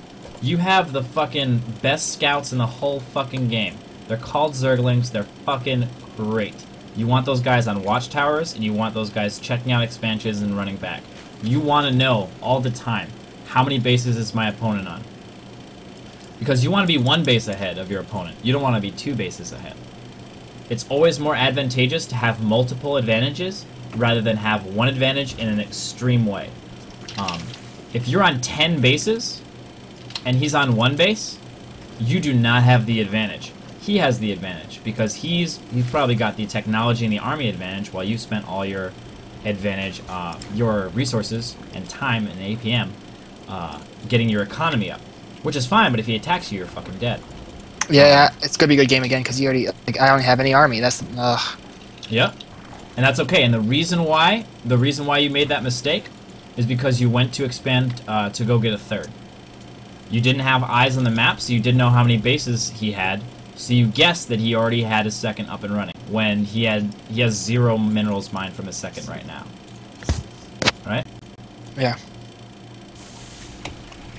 you have the fucking best scouts in the whole fucking game. They're called Zerglings. They're fucking great. You want those guys on watchtowers, and you want those guys checking out expansions and running back. You want to know all the time, how many bases is my opponent on? Because you want to be 1 base ahead of your opponent. You don't want to be 2 bases ahead. It's always more advantageous to have multiple advantages rather than have 1 advantage in an extreme way. If you're on 10 bases and he's on 1 base, you do not have the advantage. He has the advantage because he's probably got the technology and the army advantage while you spent all your advantage, your resources and time and APM getting your economy up, which is fine. But if he attacks you, you're fucking dead. Yeah, it's gonna be a good game again because you already. Like, I don't have any army. That's. Yep. And that's okay. And the reason why you made that mistake is because you went to expand to go get a third. You didn't have eyes on the map, so you didn't know how many bases he had. So you guessed that he already had his second up and running when he has 0 minerals mined from his second right now. Right? Yeah.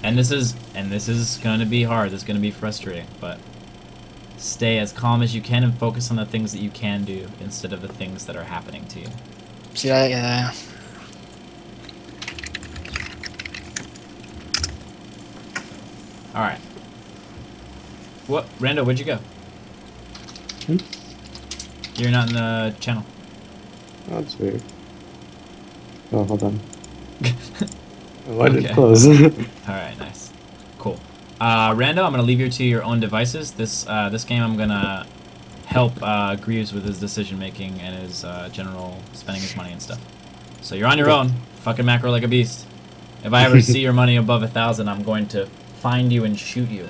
And this is gonna be hard. This is gonna be frustrating, but stay as calm as you can and focus on the things that you can do instead of the things that are happening to you. Yeah. All right. What, Rando? Where'd you go? You're not in the channel. Oh, that's weird. Oh, hold on. Why did it Okay. close? Alright, nice. Cool. Rando, I'm gonna leave you to your own devices. This game I'm gonna help Greaves with his decision making and his general spending his money and stuff. So you're on your own. Fucking macro like a beast. If I ever see your money above 1,000, I'm going to find you and shoot you.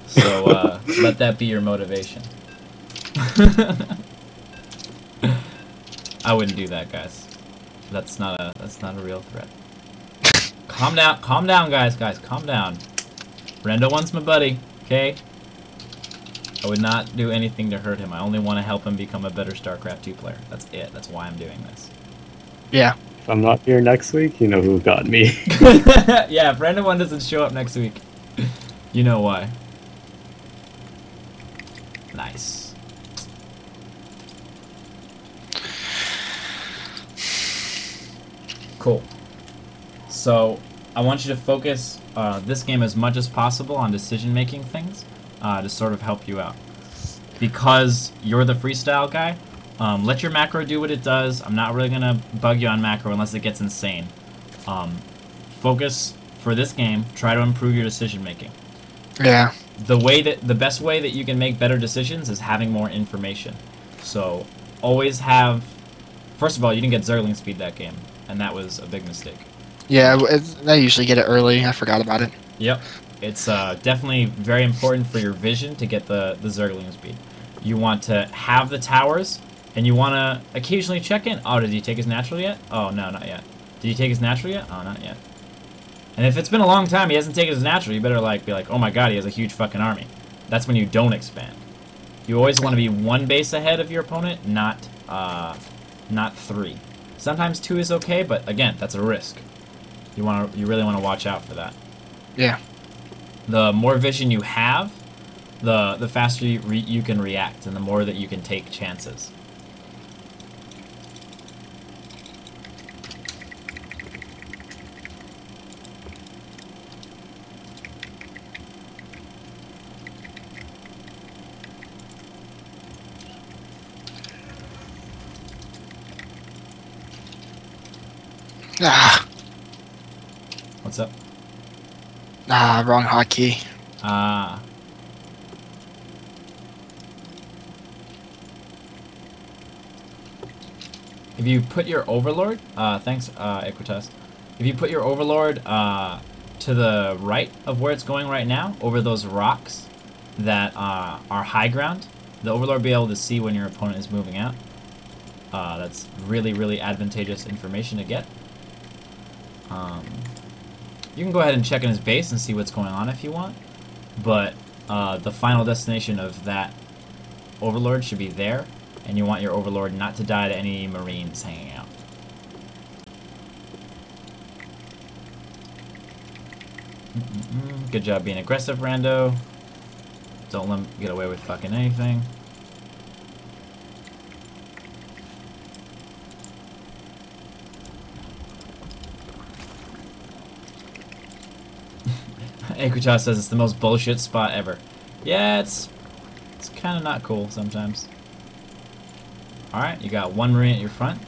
So let that be your motivation. I wouldn't do that, guys. That's not a real threat. Calm down, guys, calm down. RandoOne's my buddy, okay? I would not do anything to hurt him. I only want to help him become a better StarCraft 2 player. That's it. That's why I'm doing this. Yeah. If I'm not here next week, you know who got me. Yeah, if RandoOne doesn't show up next week, you know why. Nice. Cool. So, I want you to focus this game as much as possible on decision-making things to sort of help you out. Because you're the freestyle guy, let your macro do what it does. I'm not really going to bug you on macro unless it gets insane. Focus for this game, try to improve your decision-making. Yeah. The best way that you can make better decisions is having more information. So, always have... First of all, you didn't get Zergling speed that game, and that was a big mistake. Yeah, I usually get it early. I forgot about it. Yep. It's definitely very important for your vision to get the Zergling speed. You want to have the towers, and you want to occasionally check in. Oh, did he take his natural yet? Oh, no, not yet. Did he take his natural yet? Oh, not yet. And if it's been a long time he hasn't taken his natural, you better be like, oh my god, he has a huge fucking army. That's when you don't expand. You always want to be 1 base ahead of your opponent, not 3. Sometimes 2 is okay, but again, that's a risk. You really want to watch out for that. Yeah. The more vision you have, the faster you can react, and the more that you can take chances. Ah. What's up? Wrong hotkey. Ah. If you put your overlord, thanks, Equitas. If you put your overlord to the right of where it's going right now, over those rocks that are high ground, the overlord will be able to see when your opponent is moving out. That's really, really advantageous information to get. You can go ahead and check in his base and see what's going on if you want, but the final destination of that overlord should be there, and you want your overlord not to die to any marines hanging out. Good job being aggressive, Rando. Don't let him get away with fucking anything. Equitas says it's the most bullshit spot ever. Yeah, it's kind of not cool sometimes. Alright, you got 1 marine at your front.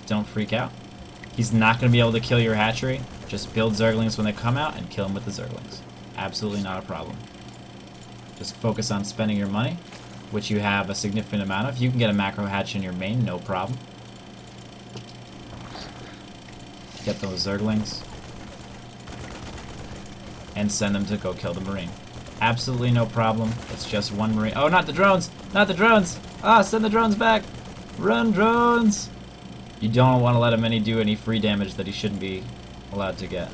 Don't freak out. He's not going to be able to kill your hatchery. Just build Zerglings when they come out and kill them with the Zerglings. Absolutely not a problem. Just focus on spending your money, which you have a significant amount of. You can get a macro hatch in your main, no problem. Get those Zerglings. And send them to go kill the marine. Absolutely no problem. It's just 1 marine. Oh, not the drones! Not the drones! Ah, send the drones back! Run, drones! You don't want to let him do any free damage that he shouldn't be allowed to get.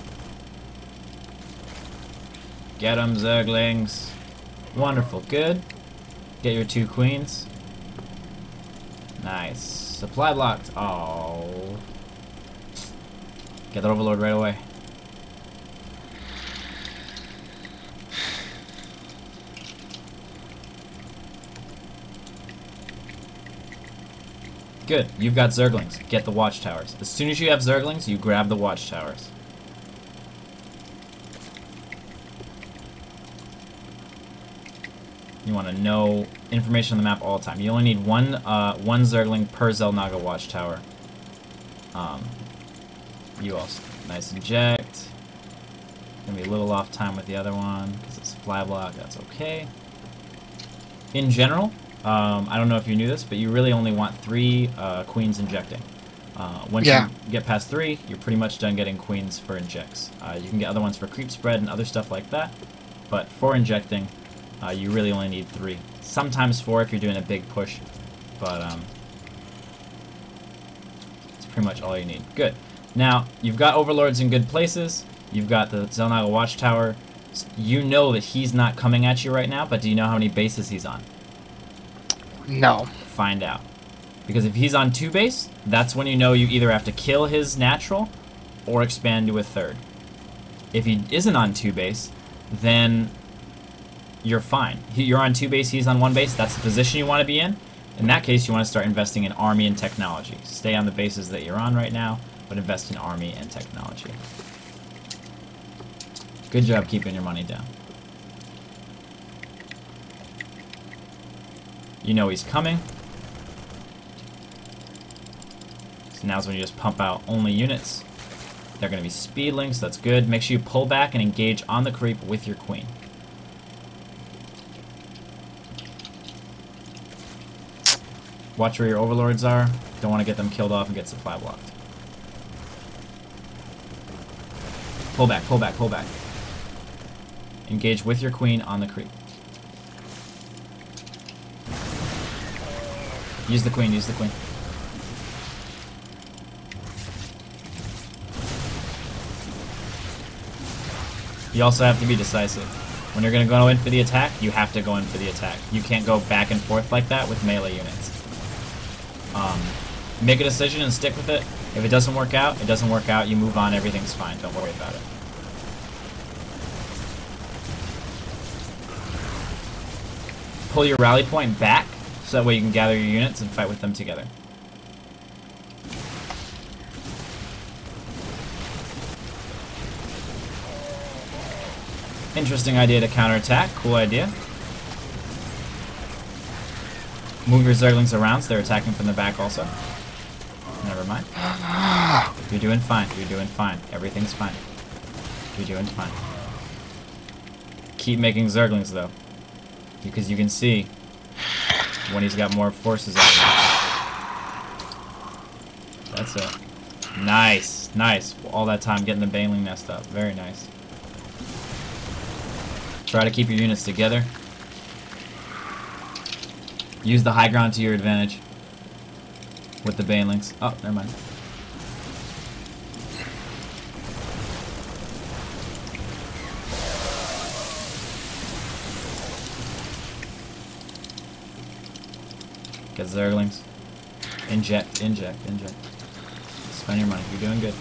Get him, Zerglings. Wonderful, good. Get your 2 queens. Nice. Supply blocked. Oh. Get that overlord right away. Good. You've got Zerglings. Get the watchtowers. As soon as you have Zerglings, you grab the watchtowers. You want to know information on the map all the time. You only need one Zergling per Xel'Naga watchtower. You also nice inject. Gonna be a little off time with the other one because it's fly block. That's okay. In general, I don't know if you knew this, but you really only want 3 queens injecting. Once you get past 3, you're pretty much done getting queens for injects. You can get other ones for creep spread and other stuff like that, but for injecting, you really only need 3. Sometimes 4 if you're doing a big push, but it's pretty much all you need. Good. Now, you've got overlords in good places. You've got the Xel'Naga watchtower. You know that he's not coming at you right now, but do you know how many bases he's on? No. Find out. Because if he's on 2 base, that's when you know you either have to kill his natural or expand to a 3rd. If he isn't on 2 base, then you're fine. You're on 2 base, he's on 1 base, that's the position you want to be in. In that case, you want to start investing in army and technology. Stay on the bases that you're on right now, but invest in army and technology. Good job keeping your money down. You know he's coming. So now's when you just pump out only units. They're going to be speedlings, that's good. Make sure you pull back and engage on the creep with your queen. Watch where your overlords are. Don't want to get them killed off and get supply blocked. Pull back, pull back, pull back. Engage with your queen on the creep. Use the queen, use the queen. You also have to be decisive. When you're going to go in for the attack, you have to go in for the attack. You can't go back and forth like that with melee units. Make a decision and stick with it. If it doesn't work out, it doesn't work out. You move on, everything's fine. Don't worry about it. Pull your rally point back, so that way you can gather your units and fight with them together. Interesting idea to counterattack. Cool idea. Move your Zerglings around so they're attacking from the back also. Never mind. You're doing fine. You're doing fine. Everything's fine. You're doing fine. Keep making Zerglings though, because you can see when he's got more forces out there. That's it. Nice, nice. All that time getting the Baneling nest up. Very nice. Try to keep your units together. Use the high ground to your advantage with the Banelings. Oh, never mind. Get Zerglings. Inject, inject, inject. Spend your money. You're doing good.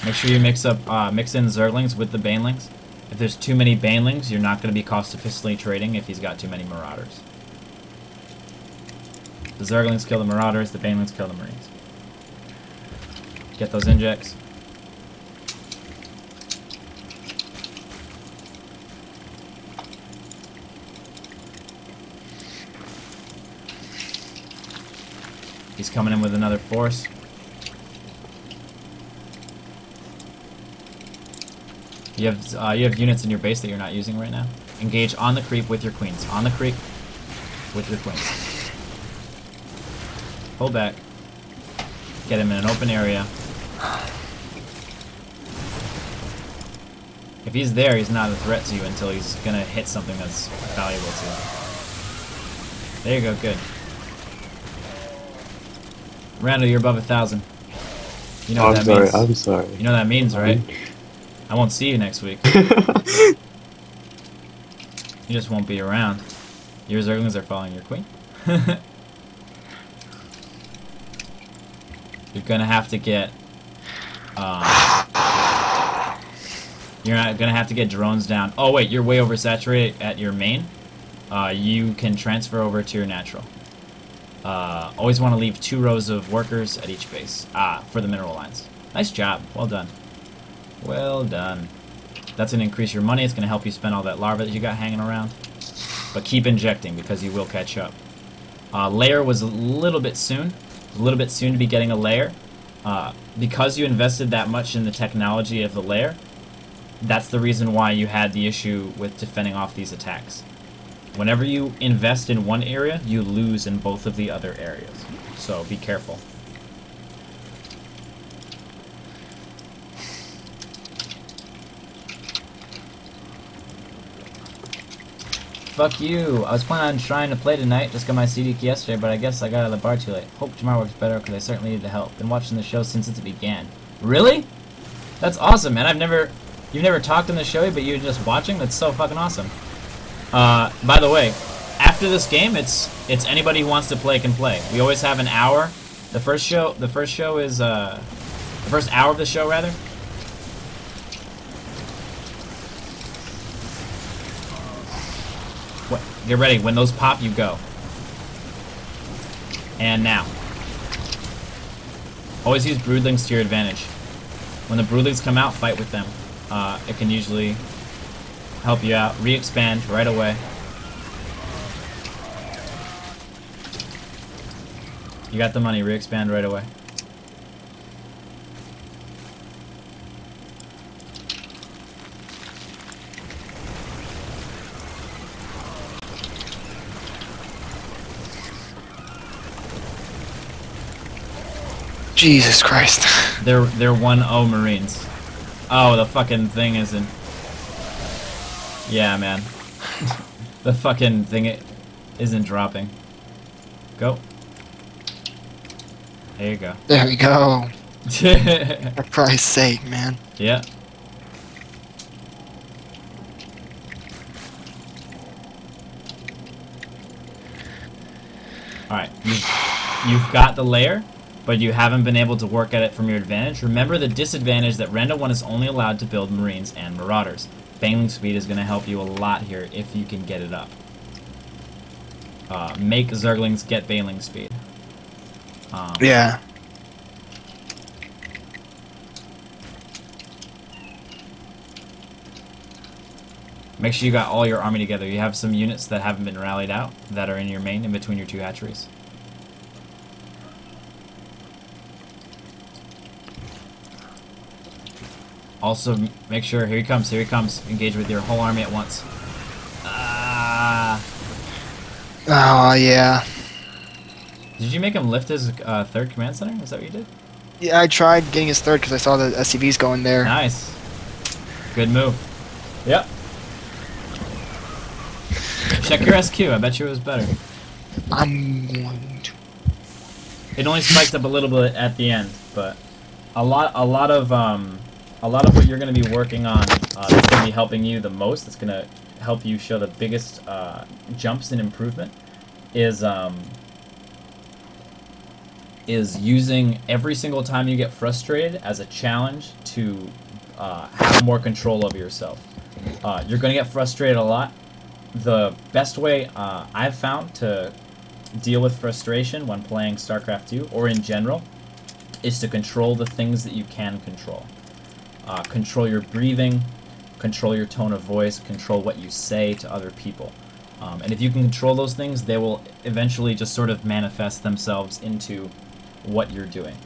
Make sure you mix in Zerglings with the Banelings. If there's too many Banelings, you're not going to be cost efficiently trading if he's got too many Marauders. The Zerglings kill the Marauders, the Banelings kill the Marines. Get those injects. He's coming in with another force. You have units in your base that you're not using right now. Engage on the creep with your queens. On the creep with your queens. Pull back. Get him in an open area. If he's there, he's not a threat to you until he's gonna hit something that's valuable to you. There you go, good. Randall, you're above 1,000. You know what that means. I'm sorry. You know what that means, right? I won't see you next week. You just won't be around. Your Zerglings are following your queen. You're gonna have to get you're not gonna have to get drones down. Oh wait, you're way oversaturated at your main. You can transfer over to your natural. Always want to leave 2 rows of workers at each base. For the mineral lines. Nice job. Well done. Well done. That's gonna increase your money. It's gonna help you spend all that larva that you got hanging around. But keep injecting because you will catch up. Layer was a little bit soon. A little bit soon to be getting a layer. Because you invested that much in the technology of the layer, that's the reason why you had the issue with defending off these attacks. Whenever you invest in one area, you lose in both of the other areas. So be careful. Fuck you. I was planning on trying to play tonight. Just got my CD yesterday, but I guess I got out of the bar too late. Hope tomorrow works better because I certainly need the help. Been watching the show since it began. Really? That's awesome, man. You've never talked on the show, but you're just watching? That's so fucking awesome. By the way, after this game, it's anybody who wants to play can play. We always have an hour. The first show is the first hour of the show rather. What? Get ready. When those pop, you go. And now. Always use broodlings to your advantage. When the broodlings come out, fight with them. It can usually help you out. Re-expand right away. You got the money. Re-expand right away. Jesus Christ. They're 1-0 Marines. Oh, the fucking thing isn't. Yeah, man. The fucking thing isn't dropping. Go. There you go. There we go. For Christ's sake, man. Yeah. Alright. You've got the layer, but you haven't been able to work at it from your advantage. Remember the disadvantage that RandoOne is only allowed to build Marines and Marauders. Bangling speed is going to help you a lot here if you can get it up. Make Zerglings get bailing speed. Yeah. Make sure you got all your army together. You have some units that haven't been rallied out that are in your main in between your 2 hatcheries. Also, make sure, here he comes, engage with your whole army at once. Oh, yeah. Did you make him lift his 3rd command center? Is that what you did? Yeah, I tried getting his 3rd because I saw the SCVs going there. Nice. Good move. Yep. Check your SQ, I bet you it was better. I'm going to... It only spiked up a little bit at the end, but a lot of what you're going to be working on that's going to be helping you the most, that's going to help you show the biggest jumps in improvement, is using every single time you get frustrated as a challenge to have more control over yourself. You're going to get frustrated a lot. The best way I've found to deal with frustration when playing StarCraft 2, or in general, is to control the things that you can control. Control your breathing, control your tone of voice, control what you say to other people. And if you can control those things, they will eventually just sort of manifest themselves into what you're doing.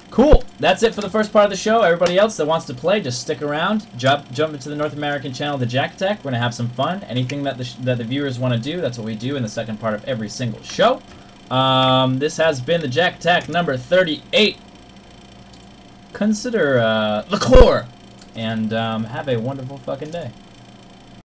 Cool! That's it for the first part of the show. Everybody else that wants to play, just stick around. Jump into the North American channel, The Jack Attack. We're going to have some fun. Anything that the viewers want to do, that's what we do in the second part of every single show. This has been the Jack Attack number 38. Consider the core, and have a wonderful fucking day.